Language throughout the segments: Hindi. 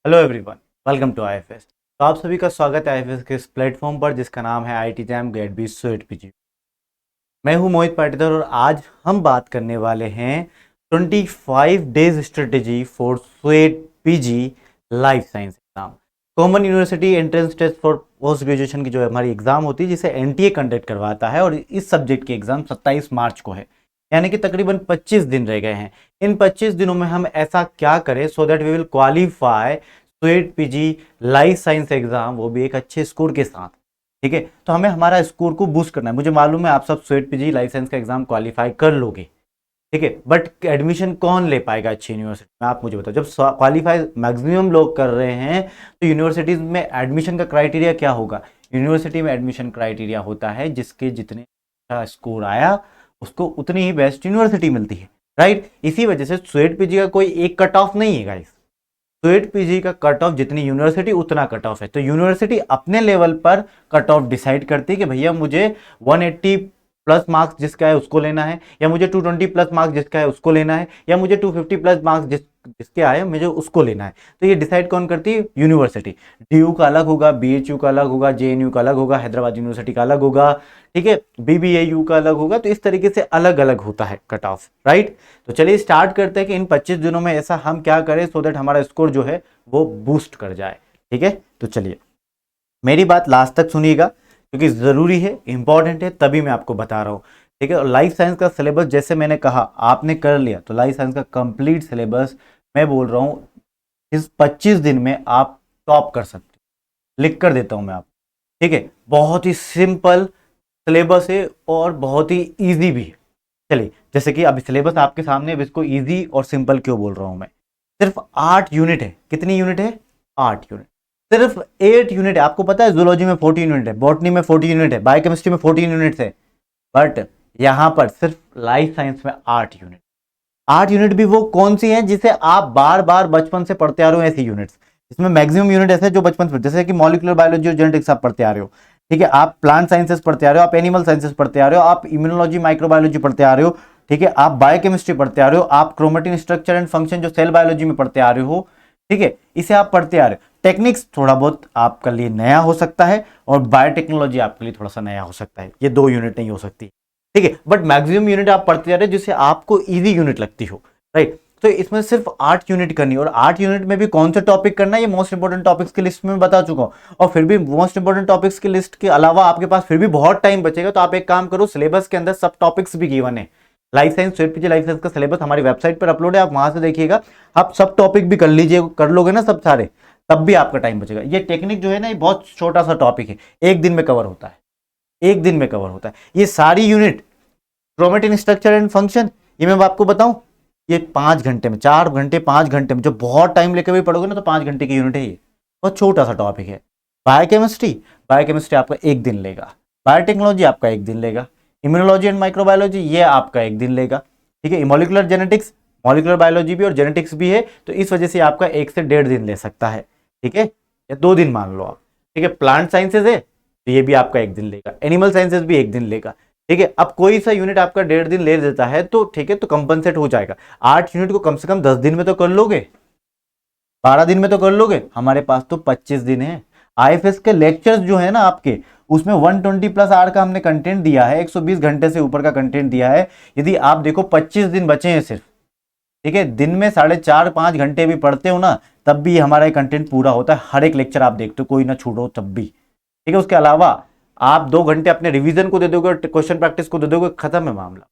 Hello everyone, welcome to IFS. तो आप सभी का स्वागत है आईएफएस के इस प्लेटफॉर्म पर जिसका नाम है IT JAM GATE B CUET PG. मैं हूं मोहित पाटीदार और आज हम बात करने वाले हैं 25 days strategy for CUET PG life science exam. Common university entrance test for post graduation की जो हमारी एग्जाम होती है जिसे एनटीए कंडक्ट करवाता है और इस सब्जेक्ट की एग्जाम 27 मार्च को है, यानी कि तकरीबन 25 दिन रह गए हैं। इन 25 दिनों में हम ऐसा क्या करें so that we will qualify CUET PG life science exam, वो भी एक अच्छे स्कोर के साथ। ठीक है, तो हमें हमारा स्कोर को बूस्ट करना है। मुझे मालूम है आप सब स्वेट पीजी लाइफ साइंस का एग्जाम क्वालिफाई कर लोगे, ठीक है, बट एडमिशन कौन ले पाएगा अच्छी यूनिवर्सिटी में, आप मुझे बताओ। जब क्वालिफाई मैक्सिमम लोग कर रहे हैं तो यूनिवर्सिटीज में एडमिशन का क्राइटेरिया क्या होगा? यूनिवर्सिटी में एडमिशन क्राइटेरिया होता है जिसके जितने अच्छा स्कोर आया उसको उतनी ही बेस्ट यूनिवर्सिटी मिलती है, राइट। इसी वजह से स्वेट पीजी का कोई एक कट ऑफ नहीं है गाइस। स्वेट पीजी का कट ऑफ जितनी यूनिवर्सिटी उतना कट ऑफ है, तो यूनिवर्सिटी अपने लेवल पर कट ऑफ डिसाइड करती है कि भैया मुझे 180 प्लस मार्क्स जिसका है उसको लेना है, या मुझे 220 प्लस मार्क्स जिसका है उसको लेना है, या मुझे 250 प्लस मार्क्स जिसके आए मुझे उसको लेना है। तो ये डिसाइड कौन करती है? यूनिवर्सिटी। डीयू का अलग होगा, बीएचयू का अलग होगा, जेएनयू का अलग होगा, हैदराबाद यूनिवर्सिटी का अलग होगा, ठीक है, बीबीएयू का अलग होगा। तो इस तरीके से अलग अलग होता है कट ऑफ, राइट। तो चलिए स्टार्ट करते हैं कि इन 25 दिनों में ऐसा हम क्या करें सो दैट हमारा स्कोर जो है वो बूस्ट कर जाए, ठीक है। तो चलिए मेरी बात लास्ट तक सुनिएगा क्योंकि जरूरी है, इंपॉर्टेंट है, तभी मैं आपको बता रहा हूं, ठीक है। और लाइफ साइंस का सिलेबस जैसे मैंने कहा आपने कर लिया, तो लाइफ साइंस का कंप्लीट सिलेबस मैं बोल रहा हूं इस 25 दिन में आप टॉप कर सकते हो। लिख कर देता हूं मैं आप, ठीक है। बहुत ही सिंपल सिलेबस है और बहुत ही ईजी भी है। चलिए, जैसे कि अभी सिलेबस आपके सामने, अब इसको ईजी और सिंपल क्यों बोल रहा हूं मैं? सिर्फ 8 यूनिट है। कितनी यूनिट है? 8 यूनिट। सिर्फ 8 यूनिट है। आपको पता है जूलॉजी में 14 यूनिट है, बॉटनी में 14 यूनिट है, बायोकेमिस्ट्री में 14 यूनिट है, बट यहां पर सिर्फ लाइफ साइंस में 8 यूनिट। 8 यूनिट भी वो कौन सी हैं जिसे आप बार बार बचपन से पढ़ते आ रहे हो, ऐसी यूनिट्स। इसमें मैक्सिमम यूनिट ऐसे जो बचपन से, जैसे कि मॉलिक्यूलर बायोलॉजी और जेनेटिक्स आप पढ़ते आ रहे हो, ठीक है, आप प्लांट साइंसेस पढ़ते आ रहे हो, आप एनिमल साइंसेस पढ़ते आ रहे हो, आप इम्यूनोलॉजी माइक्रोबायोलॉजी पढ़ते आ रहे हो, ठीक है, आप बायोकेमिस्ट्री पढ़ते आ रहे हो, आप क्रोमेटिन स्ट्रक्चर एंड फंक्शन जो सेल बायोलॉजी में पढ़ते आ रहे हो, ठीक है, इसे आप पढ़ते आ रहे हो। टेक्निक्स थोड़ा बहुत आपके लिए नया हो सकता है और बायोटेक्नोलॉजी आपके लिए थोड़ा सा नया हो सकता है, ये 2 यूनिट नहीं हो सकती, ठीक है, बट मैक्सिमम यूनिट आप पढ़ते जा रहे हो जिससे आपको इजी यूनिट लगती हो, राइट। तो इसमें सिर्फ 8 यूनिट करनी है और 8 यूनिट में भी कौन से टॉपिक करना है ये मोस्ट इंपोर्टेंट टॉपिक्स की लिस्ट में बता चुका हूं। और फिर भी मोस्ट इंपोर्टेंट टॉपिक्स की लिस्ट के अलावा आपके पास फिर भी बहुत टाइम बचेगा, तो आप एक काम करो, सिलेबस के अंदर सब टॉपिक्स भी गिवन है। Life science sweat PG life science का सिलेबस हमारी वेबसाइट पर अपलोड है, आप वहां से देखिएगा। आप सब टॉपिक भी कर लीजिए, कर लोगे ना सब सारे, तब भी आपका टाइम बचेगा। ये टेक्निक जो है ना, ये बहुत छोटा सा टॉपिक है, एक दिन में कवर होता है, एक दिन में कवर होता है। ये सारी unit chromatin structure and function, ये मैं आपको बताऊं, ये 5 घंटे में, 4 घंटे 5 घंटे में, जो बहुत टाइम लेकर भी पढ़ोगे ना तो 5 घंटे की यूनिट है ये, बहुत छोटा सा टॉपिक है। बायोकेमिस्ट्री, बायोकेमिस्ट्री आपका एक दिन लेगा, बायोटेक्नोलॉजी आपका एक दिन लेगा, इम्यूनोलॉजी एंड माइक्रोबायोलॉजी ये आपका एक दिन लेगा, ठीक है। मॉलिक्यूलर जेनेटिक्स, मॉलिक्यूलर बायोलॉजी भी और जेनेटिक्स भी है, तो इस वजह से आपका 1 से 1.5 दिन ले सकता है, ठीक है, या 2 दिन मान लो आप, ठीक है। प्लांट साइंसेज है तो ये भी आपका एक दिन लेगा, एनिमल साइंसेज भी एक दिन लेगा, ठीक है। अब कोई सा यूनिट आपका 1.5 दिन ले देता है तो ठीक है, तो कंपनसेट हो जाएगा। 8 यूनिट को कम से कम 10 दिन में तो कर लोगे, 12 दिन में तो कर लोगे। हमारे पास तो 25 दिन है। आईएफएस के लेक्चर्स जो है ना आपके, उसमें 120 प्लस आवर का हमने कंटेंट दिया है, 120 घंटे से ऊपर का कंटेंट दिया है। यदि आप देखो 25 दिन बचे हैं सिर्फ, ठीक है, दिन में 4.5-5 घंटे भी पढ़ते हो ना, तब भी हमारा कंटेंट पूरा होता है। हर एक लेक्चर आप देखते हो, कोई ना छूटो तब भी, ठीक है। उसके अलावा आप 2 घंटे अपने रिवीजन को दे दोगे और क्वेश्चन प्रैक्टिस को दे दोगे, खत्म है मामला,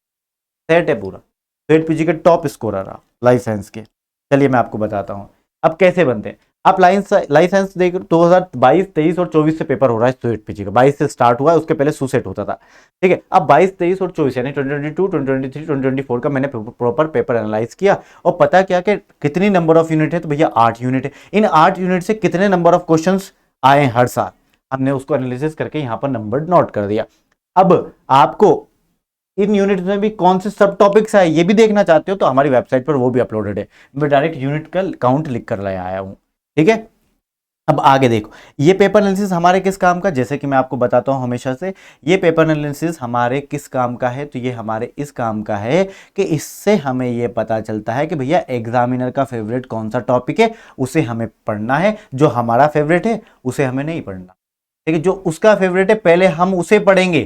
सेट है पूरा। स्वेट पीजी के टॉप स्कोरर आप लाइफ साइंस के। चलिए मैं आपको बताता हूं अब कैसे बनते हैं। आप लाइफ साइंस देख 2022, 23 और 24 से पेपर हो रहा है स्वेट पीजी का। 22 से स्टार्ट हुआ है, उसके पहले सुसेट होता था, ठीक है। अब 22, 23 और 24 यानी 2022, 2023, 2024 का मैंने प्रॉपर पेपर एनालाइज किया और पता क्या कि कितनी नंबर ऑफ यूनिट है, तो भैया 8 यूनिट है। इन 8 यूनिट से कितने नंबर ऑफ क्वेश्चन आए हर साल, हमने उसको एनालिसिस करके यहां पर नंबर नोट कर दिया। अब आपको इन यूनिट्स में भी कौन से सब टॉपिक्स आए ये भी देखना चाहते हो तो हमारी वेबसाइट पर वो भी अपलोडेड है। मैं डायरेक्ट यूनिट का काउंट लिख कर ले आया हूं, ठीक है। अब आगे देखो, ये पेपर एनालिसिस हमारे किस काम का, जैसे कि मैं आपको बताता हूं हमेशा से, ये पेपर एनालिसिस हमारे किस काम का है, तो ये हमारे इस काम का है कि इससे हमें ये पता चलता है कि भैया एग्जामिनर का फेवरेट कौन सा टॉपिक है, उसे हमें पढ़ना है, जो हमारा फेवरेट है उसे हमें नहीं पढ़ना। ठीक है, जो उसका फेवरेट है पहले हम उसे पढ़ेंगे।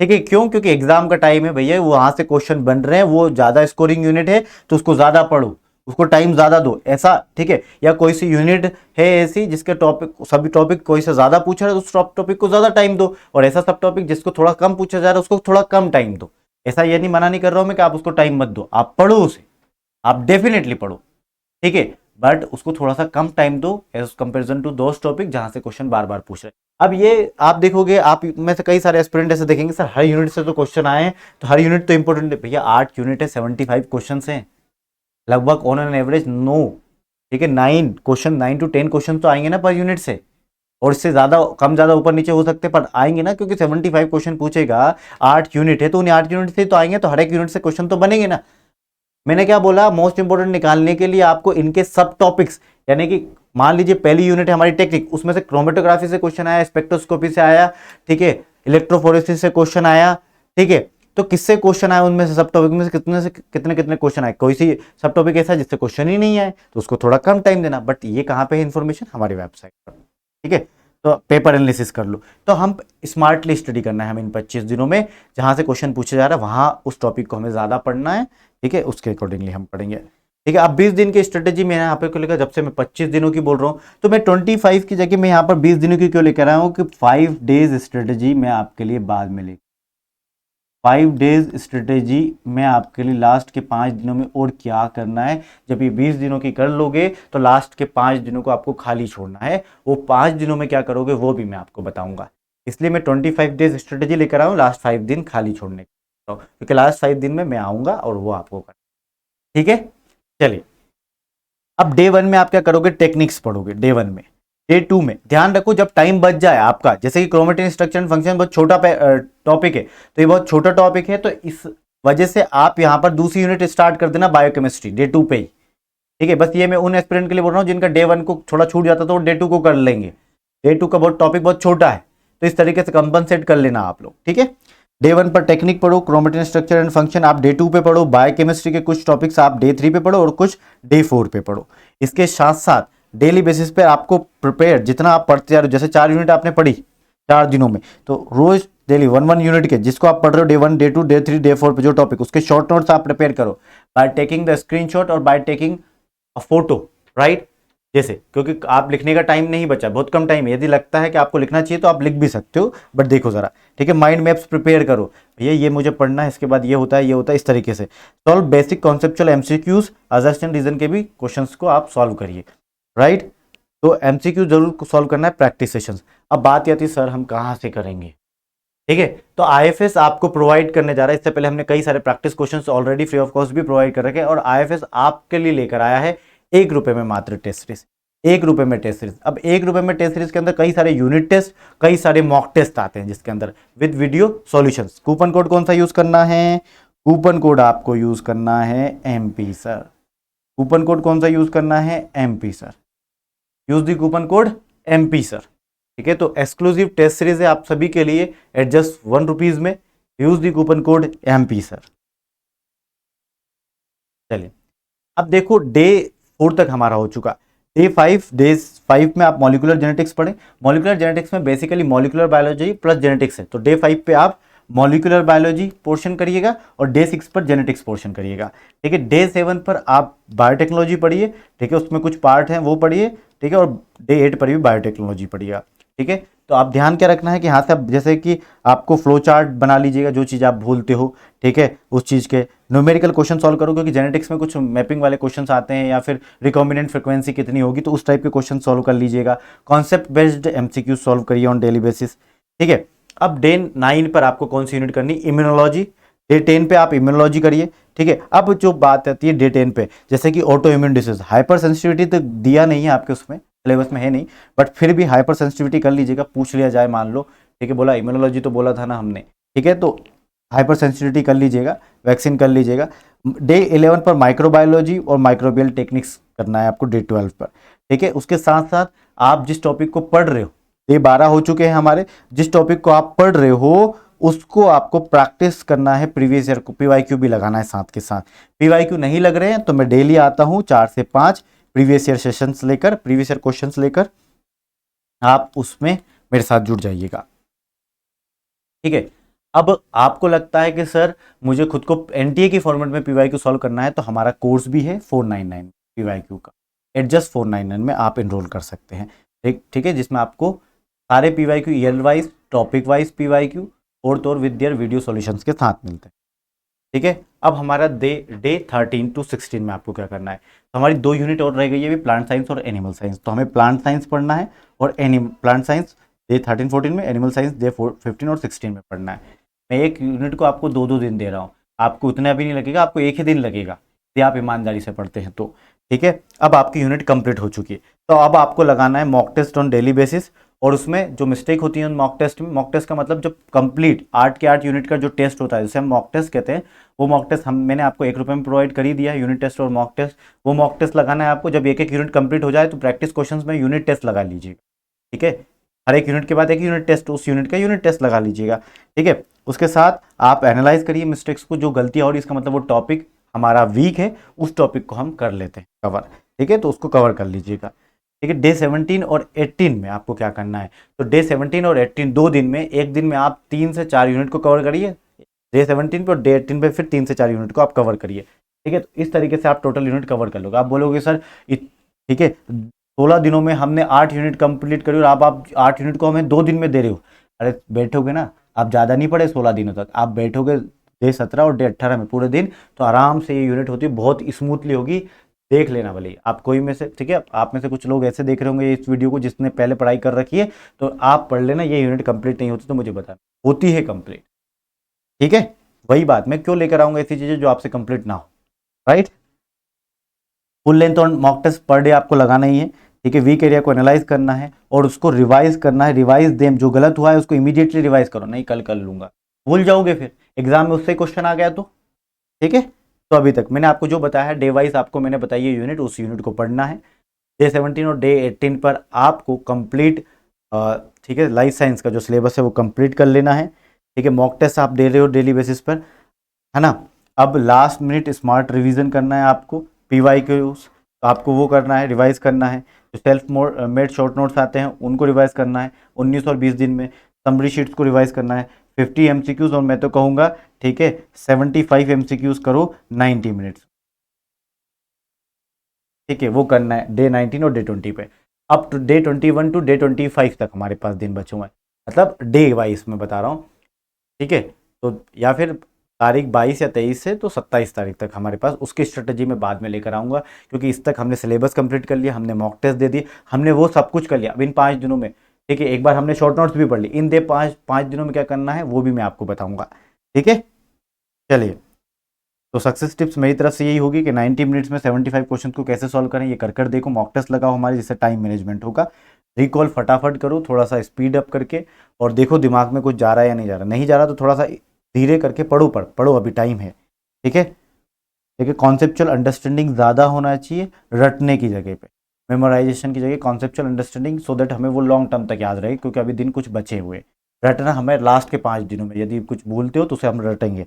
ठीक है, क्यों? क्योंकि एग्जाम का टाइम है भैया, वहां से क्वेश्चन बन रहे हैं, वो ज्यादा स्कोरिंग यूनिट है तो उसको ज्यादा पढ़ो, उसको टाइम ज्यादा दो, ऐसा। ठीक है, या कोई सी यूनिट है ऐसी जिसके टॉपिक, सभी टॉपिक कोई से ज्यादा पूछा रहा है तो उस टॉपिक को ज्यादा टाइम दो, और ऐसा सब टॉपिक जिसको थोड़ा कम पूछा जा रहा है उसको थोड़ा कम टाइम दो। ऐसा ये नहीं, मना नहीं कर रहा हूं मैं कि आप उसको टाइम मत दो, आप पढ़ो उसे, आप डेफिनेटली पढ़ो। ठीक है, बट उसको थोड़ा सा कम टाइम दो as comparison to those topic जहां से क्वेश्चन बार बार पूछ रहे हैं। अब ये आप देखोगे, आप में से कई सारे एस्पिरेंट ऐसे देखेंगे सर हर यूनिट से तो क्वेश्चन आए हैं, तो हर यूनिट तो इंपॉर्टेंट है। भैया 8 यूनिट है, 75 क्वेश्चन हैं लगभग ऑन एन एवरेज, नो। ठीक है, 9 to 10 क्वेश्चन तो आएंगे ना पर यूनिट से, और इससे ज्यादा कम ज्यादा ऊपर नीचे हो सकते हैं पर आएंगे ना, क्योंकि 75 क्वेश्चन पूछेगा, 8 यूनिट है तो उन्हें 8 यूनिट से तो आएंगे, तो हर एक यूनिट से क्वेश्चन तो बनेंगे ना। मैंने क्या बोला, मोस्ट इंपोर्टेंट निकालने के लिए आपको इनके सब टॉपिक्स, यानी कि मान लीजिए पहली यूनिट है हमारी टेक्निक, उसमें से क्रोमेटोग्राफी से क्वेश्चन आया, स्पेक्ट्रोस्कोपी से आया, ठीक है, इलेक्ट्रोफोरेसिस से क्वेश्चन आया। ठीक है, तो किससे क्वेश्चन आया, उनमें से सब टॉपिक में से कितने कितने क्वेश्चन आए। कोई सी सब टॉपिक ऐसा जिससे क्वेश्चन ही नहीं आए तो उसको थोड़ा कम टाइम देना, बट ये कहाँ पे है इन्फॉर्मेशन, हमारी वेबसाइट पर। ठीक है, तो पेपर एनालिसिस कर लो, तो हम स्मार्टली स्टडी करना है हमें इन 25 दिनों में, जहां से क्वेश्चन पूछे जा रहा है वहां उस टॉपिक को हमें ज्यादा पढ़ना है। ठीक है, उसके अकॉर्डिंगली हम पढ़ेंगे। ठीक है, अब 20 दिन की स्ट्रेटेजी मैं यहाँ पे क्यों लेकर, जब से मैं 25 दिनों की बोल रहा हूँ तो मैं 25 की जगह मैं यहाँ पर 20 दिनों की क्यों लेकर आया हूँ कि 5 डेज स्ट्रेटेजी मैं आपके लिए बाद में ले, 5 डेज स्ट्रेटेजी मैं आपके लिए लास्ट के 5 दिनों में और क्या करना है। जब ये 20 दिनों की कर लोगे तो लास्ट के 5 दिनों को आपको खाली छोड़ना है, वो 5 दिनों में क्या करोगे वो भी मैं आपको बताऊंगा। इसलिए मैं 25 डेज स्ट्रेटेजी लेकर आऊँ, लास्ट 5 दिन खाली छोड़ने का, क्योंकि लास्ट 5 दिन में मैं आऊंगा और वो आपको कर। ठीक है, चलिए अब डे 1 में आप क्या करोगे, टेक्निक्स पढ़ोगे डे 1 में। डे 2 में ध्यान रखो जब टाइम बच जाए आपका, जैसे कि क्रोमेटिन स्ट्रक्चर एंड फंक्शन बहुत छोटा टॉपिक है, तो ये बहुत छोटा टॉपिक है, तो इस वजह से आप यहां पर दूसरी यूनिट स्टार्ट कर देना बायोकेमिस्ट्री डे 2 पे ही। ठीक है, बस ये मैं उन एस्पिरेंट के लिए बोल रहा हूँ जिनका डे 1 को थोड़ा छूट जाता तो डे 2 को कर लेंगे। डे 2 का बहुत टॉपिक बहुत छोटा है, तो इस तरीके से कंपनसेट कर लेना आप लोग। ठीक है, डे 1 पर टेक्निक पढ़ो, क्रोमेटिन स्ट्रक्चर एंड फंक्शन आप डे 2 पे पढ़ो, बायोकेमिस्ट्री के कुछ टॉपिक्स आप डे 3 पे पढ़ो और कुछ डे 4 पे पढ़ो। इसके साथ साथ डेली बेसिस पे आपको प्रिपेयर जितना आप पढ़ते जा रहे हो, जैसे 4 यूनिट आपने पढ़ी 4 दिनों में, तो रोज डेली 1 यूनिट के जिसको आप पढ़ रहे हो डे 1 डे 2 डे 3 डे 4 पे जो टॉपिक, उसके शॉर्ट नोट्स आप प्रिपेयर करो बाय टेकिंग द स्क्रीनशॉट और by taking a photo, right. जैसे क्योंकि आप लिखने का टाइम नहीं बचा, बहुत कम टाइम है, यदि लगता है कि आपको लिखना चाहिए तो आप लिख भी सकते हो, बट देखो जरा। ठीक है, माइंड मैप्स प्रिपेयर करो, भैया ये मुझे पढ़ना है, इसके बाद ये होता है ये होता है, इस तरीके से solve basic conceptual MCQs, assertion reason के भी क्वेश्चंस को आप सॉल्व करिए, राइट। तो एमसीक्यू जरूर सॉल्व करना है, प्रैक्टिस सेशंस। अब बात आती है सर हम कहाँ से करेंगे। ठीक है, तो आईएफएस आपको प्रोवाइड करने जा रहा है, इससे पहले हमने कई सारे practice questions already free of cost भी प्रोवाइड कर रखे हैं, और आईएफएस आपके लिए लेकर आया है 1 रुपए में मात्र टेस्ट सीरीज, 1 रुपए में टेस्ट सीरीज। अब 1 रुपए में टेस्ट सीरीज के अंदर कई सारे यूनिट टेस्ट, कई सारे मॉक टेस्ट आते हैं जिसके अंदर with video solutions. Coupon code कौन सा यूज करना है, कूपन कोड आपको यूज करना है एमपी सर, कूपन कोड कौन सा यूज करना है MP sir, use the coupon code MP sir. ठीक है, तो एक्सक्लूसिव टेस्ट सीरीज है आप सभी के लिए एट जस्ट 1 रुपीज में, use the coupon code MP sir. चलिए अब देखो डे 4 तक हमारा हो चुका, डे 5 में आप मॉलिक्यूलर जेनेटिक्स पढ़े। मॉलिक्यूलर जेनेटिक्स में basically molecular biology plus genetics है, तो डे 5 पे आप मॉलिक्यूलर बायोलॉजी पोर्शन करिएगा और डे 6 पर जेनेटिक्स पोर्शन करिएगा। ठीक है, डे 7 पर आप बायोटेक्नोलॉजी पढ़िए, ठीक है, उसमें कुछ पार्ट हैं वो पढ़िए, ठीक है, और डे 8 पर भी बायोटेक्नोलॉजी पढ़िएगा। ठीक है, तो आप ध्यान क्या रखना है कि यहाँ से आप जैसे कि आपको फ्लो चार्ट बना लीजिएगा, जो चीज़ आप भूलते हो, ठीक है, उस चीज़ के न्यूमेरिकल क्वेश्चन सॉल्व करो, क्योंकि जेनेटिक्स में कुछ मैपिंग वाले क्वेश्चंस आते हैं, या फिर रिकॉम्बिनेंट फ्रिक्वेंसी कितनी होगी, तो उस टाइप के क्वेश्चन सॉल्व कर लीजिएगा। कॉन्सेप्ट बेस्ड एमसीक्यू सॉल्व करिए ऑन डेली बेसिस। ठीक है, अब डे 9 पर आपको कौन सी यूनिट करनी, इम्यूनोलॉजी। डे 10 पे आप इम्यूनोलॉजी करिए। ठीक है, अब जो बात आती है डे 10 पे, जैसे कि auto immune disease, hyper sensitivity तो दिया नहीं है आपके उसमें सिलेबस में है नहीं, बट फिर भी हाइपर सेंसिटिविटी कर लीजिएगा, पूछ लिया जाए मान लो। ठीक है, बोला इम्यूनोलॉजी तो बोला था ना हमने। ठीक है, तो हाइपर सेंसिटिविटी कर लीजिएगा, वैक्सीन कर लीजिएगा। डे 11 पर माइक्रोबायोलॉजी और माइक्रोबियल टेक्निक्स करना है आपको डे 12 पर, ठीक है। उसके साथ साथ आप जिस टॉपिक को पढ़ रहे हो, डे 12 हो चुके हैं हमारे, जिस टॉपिक को आप पढ़ रहे हो उसको आपको प्रैक्टिस करना है, प्रीवियस ईयर को पीवाईक्यू भी लगाना है साथ के साथ। पीवाईक्यू नहीं लग रहे हैं तो मैं डेली आता हूं 4 से 5 प्रीवियस ईयर सेशंस लेकर, प्रीवियस ईयर क्वेश्चंस लेकर, आप उसमें मेरे साथ जुड़ जाइएगा, ठीक है। अब आपको लगता है कि सर मुझे खुद को एनटीए की फॉर्मेट में पीवाईक्यू सॉल्व करना है, तो हमारा कोर्स भी है 499 पीवाईक्यू का, एट जस्ट 499 में आप एनरोल कर सकते हैं, ठीक है, जिसमें आपको सारे PYQ year wise, topic wise PYQ और तो और विद देयर वीडियो सॉल्यूशंस के साथ मिलते हैं, ठीक है। अब हमारा डे 13 to 16 में आपको क्या करना है, तो हमारी 2 यूनिट और रह गई है अभी, प्लांट साइंस और एनिमल साइंस। तो हमें प्लांट साइंस पढ़ना है और प्लांट साइंस डे 13-14 में, एनिमल साइंस डे 15 और 16 में पढ़ना है। मैं एक यूनिट को आपको 2-2 दिन दे रहा हूँ, आपको उतना भी नहीं लगेगा, आपको एक ही दिन लगेगा यदि आप ईमानदारी से पढ़ते हैं तो, ठीक है। अब आपकी यूनिट कंप्लीट हो चुकी है, तो अब आपको लगाना है mock test on daily basis. और उसमें जो मिस्टेक होती है मॉक टेस्ट में, मॉक टेस्ट का मतलब जो कंप्लीट 8 के 8 यूनिट का जो टेस्ट होता है जिसे हम मॉक टेस्ट कहते हैं, वो मॉक टेस्ट मैंने आपको 1 रुपये में प्रोवाइड कर ही दिया है, यूनिट टेस्ट और मॉक टेस्ट। वो मॉक टेस्ट लगाना है आपको, जब एक एक यूनिट कंप्लीट हो जाए तो प्रैक्टिस क्वेश्चंस में यूनिट टेस्ट लगा लीजिएगा, ठीक है। हर एक यूनिट के बाद एक यूनिट टेस्ट, उस यूनिट का यूनिट टेस्ट लगा लीजिएगा, ठीक है। उसके साथ आप एनालाइज करिए मिस्टेक्स को, जो गलतियां हो रही, इसका मतलब वो टॉपिक हमारा वीक है, उस टॉपिक को हम कर लेते हैं कवर, ठीक है, तो उसको कवर कर लीजिएगा, ठीक है। डे 17 और 18 में आपको क्या करना है, तो डे 17 और 18 2 दिन में, एक दिन में आप 3 से 4 यूनिट को कवर करिए, डे 17 पे और डे 18 पे फिर 3 से 4 यूनिट को आप कवर करिए, ठीक है। तो इस तरीके से आप टोटल यूनिट कवर कर लोगे। आप बोलोगे सर ठीक है 16 दिनों में हमने 8 यूनिट कंप्लीट करी और आप 8 यूनिट को हमें 2 दिन में दे रहे हो। अरे बैठोगे ना, आप ज़्यादा नहीं पढ़े 16 दिनों तक, आप बैठोगे डे 17 और डे 18 में पूरे दिन, तो आराम से ये यूनिट होती है, बहुत स्मूथली होगी, देख लेना भले आप कोई में से, ठीक है। आप में से कुछ लोग ऐसे देख रहे होंगे इस वीडियो को जिसने पहले पढ़ाई कर रखी है, तो आप पढ़ लेना, ये यूनिट कंप्लीट नहीं होती तो मुझे बताना, होती है कंप्लीट, ठीक है। वही बात मैं क्यों लेकर आऊंगा ऐसी चीज़ें जो आपसे कंप्लीट ना हो, राइट। फुल लेंथ और मॉक टेस्ट पर डे आपको लगाना ही है, ठीक है। वीक एरिया को एनालाइज करना है और उसको रिवाइज करना है, रिवाइज देम, जो गलत हुआ है उसको इमीडिएटली रिवाइज करो, नहीं कल कर लूंगा, भूल जाओगे फिर एग्जाम में उससे क्वेश्चन आ गया तो, ठीक है। तो अभी तक मैंने आपको जो बताया है डे वाइज, आपको मैंने बताई है यूनिट, उस यूनिट को पढ़ना है। डे 17 और डे 18 पर आपको कंप्लीट, ठीक है, लाइफ साइंस का जो सिलेबस है वो कंप्लीट कर लेना है, ठीक है। मॉक टेस्ट आप दे रहे हो डेली बेसिस पर, है ना। अब लास्ट मिनट स्मार्ट रिवीजन करना है आपको, पीवाईक्यूज आपको वो करना है, रिवाइज करना है। जो सेल्फ मेड शॉर्ट नोट्स आते हैं उनको रिवाइज करना है 19 और 20 दिन में। समरी शीट्स को रिवाइज करना है 50 एमसीक्यूज, और मैं तो कहूँगा ठीक है 75 एमसीक्यूज करो 90 मिनट्स, ठीक है, वो करना है डे 19 और डे 20 पे। अब टू डे 21 टू डे 25 तक हमारे पास दिन बचे हुए हैं, मतलब डे वाइज मैं बता रहा हूँ, ठीक है। तो या फिर तारीख 22 या 23 से तो 27 तारीख तक हमारे पास, उसकी स्ट्रेटजी मैं बाद में लेकर आऊँगा, क्योंकि इस तक हमने सिलेबस कंप्लीट कर लिया, हमने मॉक टेस्ट दे दिए, हमने वो सब कुछ कर लिया। अब इन 5 दिनों में, ठीक है, एक बार हमने शॉर्ट नोट्स भी पढ़ ली, इन 5 दिनों में क्या करना है वो भी मैं आपको बताऊँगा, ठीक है। चलिए, तो सक्सेस टिप्स मेरी तरफ से यही होगी कि 90 मिनट्स में 75 क्वेश्चन को कैसे सॉल्व करें, ये कर देखो, मॉक टेस्ट लगाओ हमारे, जिससे टाइम मैनेजमेंट होगा। रिकॉल फटाफट करो, थोड़ा सा स्पीड अप करके, और देखो दिमाग में कुछ जा रहा है या नहीं जा रहा, नहीं जा रहा तो थोड़ा सा धीरे करके पढ़ो, अभी टाइम है, ठीक है। देखिए कॉन्सेप्चुअल अंडरस्टैंडिंग ज़्यादा होना चाहिए रटने की जगह पे, मेमोराइजेशन की जगह कॉन्सेप्चुअल अंडरस्टैंडिंग, सो दैट हमें वो लॉन्ग टर्म तक याद रहे, क्योंकि अभी दिन कुछ बचे हुए। रटना हमें लास्ट के 5 दिनों में, यदि कुछ भूलते हो तो उसे हम रटेंगे,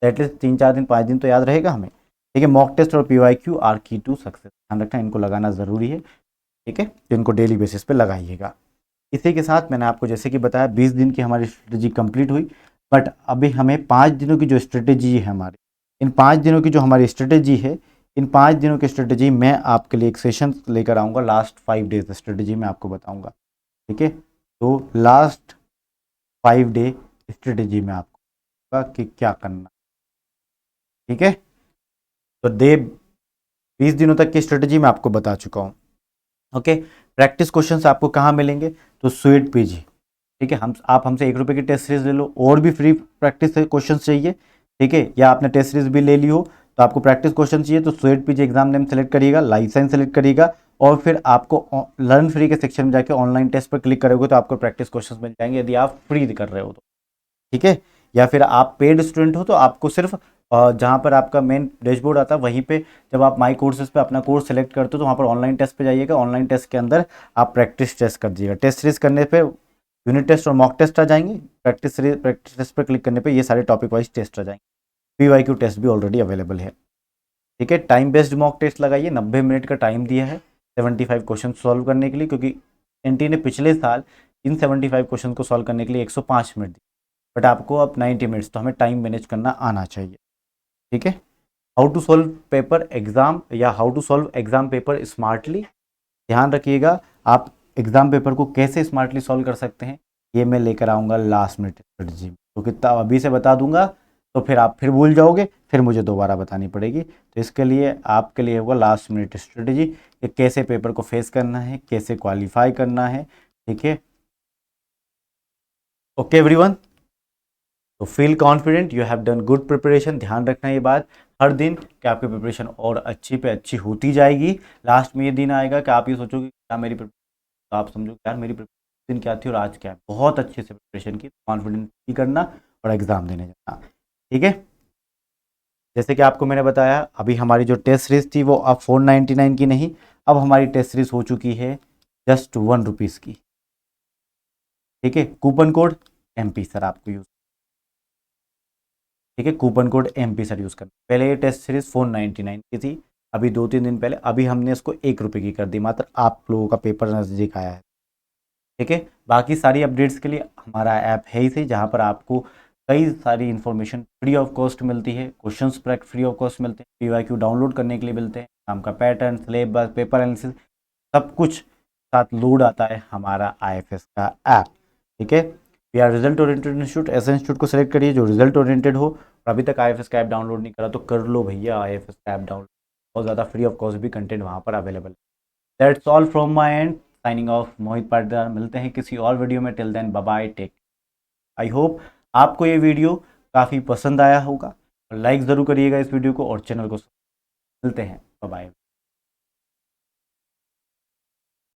एटलीस्ट 3-4 दिन 5 दिन तो याद रहेगा हमें, ठीक है। मॉक टेस्ट और पीवाईक्यू आर की टू सक्सेस, ध्यान रखना, इनको लगाना ज़रूरी है, ठीक है। इनको डेली बेसिस पे लगाइएगा। इसी के साथ मैंने आपको जैसे कि बताया 20 दिन की हमारी स्ट्रेटेजी कंप्लीट हुई, बट अभी हमें 5 दिनों की जो स्ट्रेटेजी है हमारी, इन 5 दिनों की जो हमारी स्ट्रेटेजी है, इन 5 दिनों की स्ट्रेटेजी मैं आपके लिए एक सेशन लेकर आऊँगा, लास्ट 5 डेज स्ट्रेटेजी मैं आपको बताऊँगा, ठीक है। तो लास्ट 5 डे स्ट्रेटेजी में आपको कि क्या करना, ठीक है। तो डे 20 दिनों तक की स्ट्रेटेजी मैं आपको बता चुका हूँ, ओके। प्रैक्टिस क्वेश्चंस आपको कहाँ मिलेंगे, तो स्वीट पीजी, ठीक है। आप हमसे 1 रुपये की टेस्ट सीरीज ले लो, और भी फ्री प्रैक्टिस क्वेश्चन चाहिए, ठीक है, या आपने टेस्ट सीरीज भी ले ली हो तो आपको प्रैक्टिस क्वेश्चन चाहिए, तो sweet PG enzyme name select करिएगा, लाइफ साइंस सेलेक्ट करिएगा, और फिर आपको लर्न फ्री के सेक्शन में जाके ऑनलाइन टेस्ट पर क्लिक करोगे तो आपको प्रैक्टिस क्वेश्चन मिल जाएंगे, यदि आप फ्री कर रहे हो तो, ठीक है। या फिर आप पेड स्टूडेंट हो तो आपको सिर्फ जहाँ पर आपका मेन डैशबोर्ड आता है वहीं पे जब आप माई कोर्सेज पे अपना कोर्स सेलेक्ट करते हो तो वहाँ पर ऑनलाइन टेस्ट पे जाइएगा। ऑनलाइन टेस्ट के अंदर आप प्रैक्टिस टेस्ट कर दीजिएगा। टेस्ट सीरीज करने पे यूनिट टेस्ट और मॉक टेस्ट आ जाएंगे। प्रैक्टिस टेस्ट पर क्लिक करने पे ये सारे टॉपिक वाइज टेस्ट आ जाएंगे। PYQ टेस्ट भी ऑलरेडी अवेलेबल है। ठीक है, टाइम बेस्ड मॉक टेस्ट लगाइए। 90 मिनट का टाइम दिया है 75 क्वेश्चन सॉल्व करने के लिए, क्योंकि एनटी ने पिछले साल इन 75 क्वेश्चन को सॉल्व करने के लिए 105 मिनट दी, बट आपको अब 90 मिनट्स, तो हमें टाइम मैनेज करना आना चाहिए। ठीक है, how to solve paper exam या how to solve exam paper smartly. ध्यान रखिएगा, आप एग्जाम पेपर को कैसे स्मार्टली सॉल्व कर सकते हैं ये मैं लेकर आऊँगा लास्ट मिनट स्ट्रेटजी, तो कितना अभी से बता दूंगा तो फिर आप फिर भूल जाओगे, फिर मुझे दोबारा बतानी पड़ेगी। तो इसके लिए आपके लिए होगा लास्ट मिनट स्ट्रेटजी कि कैसे पेपर को फेस करना है, कैसे क्वालिफाई करना है। ठीक है, ओके एवरीवन, तो feel confident, you have done good preparation. ध्यान रखना ये बात हर दिन कि आपकी प्रिपरेशन और अच्छी पे अच्छी होती जाएगी। लास्ट में ये दिन आएगा कि आप ये सोचोगे क्या मेरी तो आप समझो यार मेरी प्रिपरेशन दिन क्या थी और आज क्या है। बहुत अच्छे से प्रिपरेशन की, कॉन्फिडेंट की करना और एग्जाम देने जाना। ठीक है, जैसे कि आपको मैंने बताया अभी हमारी जो टेस्ट सीरीज थी वो अब 499 की नहीं, अब हमारी टेस्ट सीरीज हो चुकी है जस्ट 1 रुपीज़ की। ठीक है, कूपन कोड MP सर आपको यूज, ठीक है, coupon code MP sir use करना। पहले ये टेस्ट सीरीज 499 की थी, अभी 2-3 दिन पहले अभी हमने इसको 1 रुपये की कर दी, मात्र आप लोगों का पेपर नज़दीक आया है। ठीक है, बाकी सारी अपडेट्स के लिए हमारा ऐप है ही सही, जहाँ पर आपको कई सारी इन्फॉर्मेशन फ्री ऑफ कॉस्ट मिलती है। क्वेश्चंस फ्री ऑफ कॉस्ट मिलते हैं, PYQ डाउनलोड करने के लिए मिलते हैं, काम का पैटर्न, सिलेबस, पेपर एनालिसिस, सब कुछ साथ लोड आता है हमारा IFS का ऐप। ठीक है, we are result oriented institute. ऐसे इंस्टीट्यूट को सिलेक्ट करिए जो रिजल्ट ओरिएंटेड हो, और अभी तक IFS का ऐप डाउनलोड नहीं करा तो कर लो भैया IFS का ऐप डाउनलोड, बहुत ज़्यादा फ्री ऑफ कॉस्ट भी कंटेंट वहाँ पर अवेलेबल है। That's all from my end, signing off, Mohit Patidar. मिलते हैं किसी और वीडियो में, till then bye bye, take. I hope आपको ये वीडियो काफ़ी पसंद आया होगा, और लाइक ज़रूर करिएगा इस वीडियो को और चैनल को। मिलते हैं, बाय बाय।